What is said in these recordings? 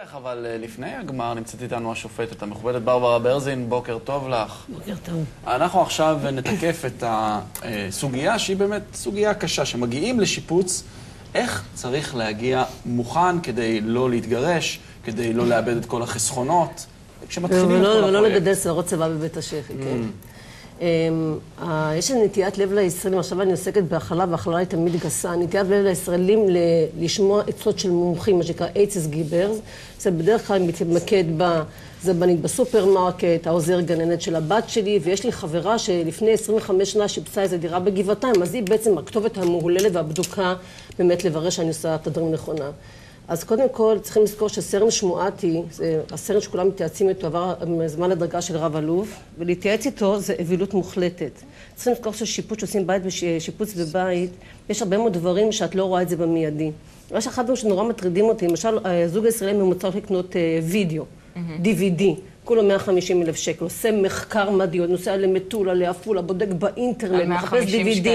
ערך, אבל לפני הגמר נמצאת איתנו השופטת המכובדת ברברה ברזין. בוקר טוב לך. בוקר טוב. אנחנו עכשיו נתקף את הסוגיה שהיא באמת סוגיה קשה, שמגיעים לשיפוץ, איך צריך להגיע מוכן כדי לא להתגרש, כדי לא לאבד את כל החסכונות, כשמתחילים את כל הפרויקט. ולא לגדל שערות צבא בבית השפי, כן. יש לי נטיית לב לישראלים, עכשיו אני עוסקת בהכלה, והכלה היא תמיד גסה. נטיית לב לישראלים לשמוע עצות של מומחים, מה שנקרא עצס גיברס. זה בדרך כלל מתמקד זבנית בסופרמרקט, העוזר גננת של הבת שלי, ויש לי חברה שלפני 25 שנה שיפצה איזו דירה בגבעתיים, אז היא בעצם הכתובת המהוללת והבדוקה באמת לברר שאני עושה את הדברים נכונה. אז קודם כל צריכים לזכור שסרן שמועתי, הסרן שכולם מתייעצים איתו, עבר זמן לדרגה של רב אלוף, ולהתייעץ איתו זה אווילות מוחלטת. צריכים לזכור ששיפוץ שעושים בית ושיפוץ בבית, יש הרבה מאוד דברים שאת לא רואה את זה במיידי. יש אחד דברים שנורא מטרידים אותי, למשל, הזוג הישראלי ממוצע הולך לקנות וידאו, DVD. כולו 150,000 שקל, עושה מחקר מדהים, נוסע למטולה, לעפולה, בודק באינטרנט, מחפש DVD,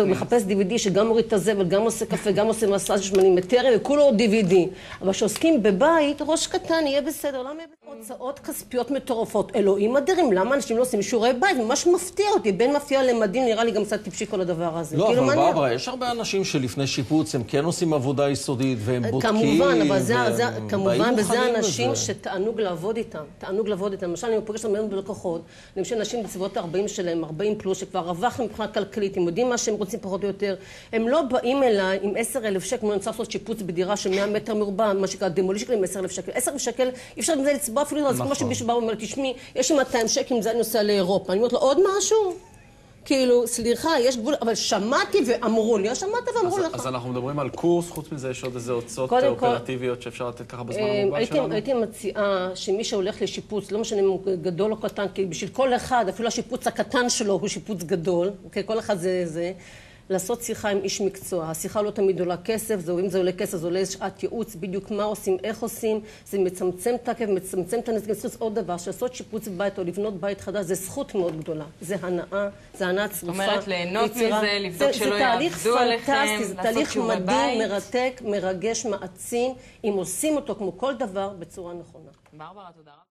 מחפש DVD שגם מוריד את הזבל, גם עושה קפה, גם עושה מסאז' שמנים מטרם, וכולו DVD. אבל כשעוסקים בבית, ראש קטן, יהיה בסדר. למה הוצאות כספיות מטורפות? אלוהים אדירים, למה אנשים לא עושים שיעורי בית? ממש מפתיע אותי, בין מפתיע למדהים, נראה לי גם קצת טיפשי כל הדבר הזה. לא, אבל ברברה, יש הרבה אנשים שלפני שיפוץ הם כן עושים עבודה יסודית והם בודקים. כמובן, וזה אנשים שתענוג לעבוד איתם. תענוג לעבוד איתם. למשל, אני פוגשת הרבה בלקוחות, למשל, אנשים בסביבות ה-40 שלהם, 40 פלוס, שכבר רווחנו מבחינה כלכלית, הם יודעים מה שהם רוצים פחות או יותר. הם לא באים אליי עם 10,000 שקל, כמו אני צריך לעשות שיפוץ בדירה של 100 מטר מרובע, מה שנקרא דמולישקל עם 10,000 שקל. 10,000 שקל, אי אפשר עם זה לצבוע אפילו, אז כמו שמישהו בא ואומר, תשמעי, יש לי 200 שקל, עם זה אני נוסע לאירופה. אני אומרת לו, עוד משהו? כאילו, סליחה, יש גבול, אבל שמעתי ואמרו לי, שמעת ואמרו לך. אז אנחנו מדברים על קורס, חוץ מזה יש עוד איזה הוצאות אופרטיביות שאפשר לתת ככה בזמן המוגבל שלנו? הייתי מציעה שמי שהולך לשיפוץ, לא משנה אם הוא גדול או קטן, כי בשביל כל אחד, אפילו השיפוץ הקטן שלו הוא שיפוץ גדול, כל אחד זה, לעשות שיחה עם איש מקצוע. השיחה לא תמיד עולה כסף, אם זה עולה כסף, זה עולה שעת ייעוץ, בדיוק מה עושים, איך עושים, זה מצמצם את הכאב, מצמצם את הנזקים. עוד דבר, לעשות שיפוץ בית או לבנות בית חדש, זה זכות מאוד גדולה. זה הנאה, זה הנאה צרופה. זאת אומרת, ליהנות מזה, לבדוק שלא יעבדו עליכם, זה תהליך מדהים, מרתק, מרגש, מעצים, אם עושים אותו כמו כל דבר בצורה נכונה. ברברה, תודה רבה.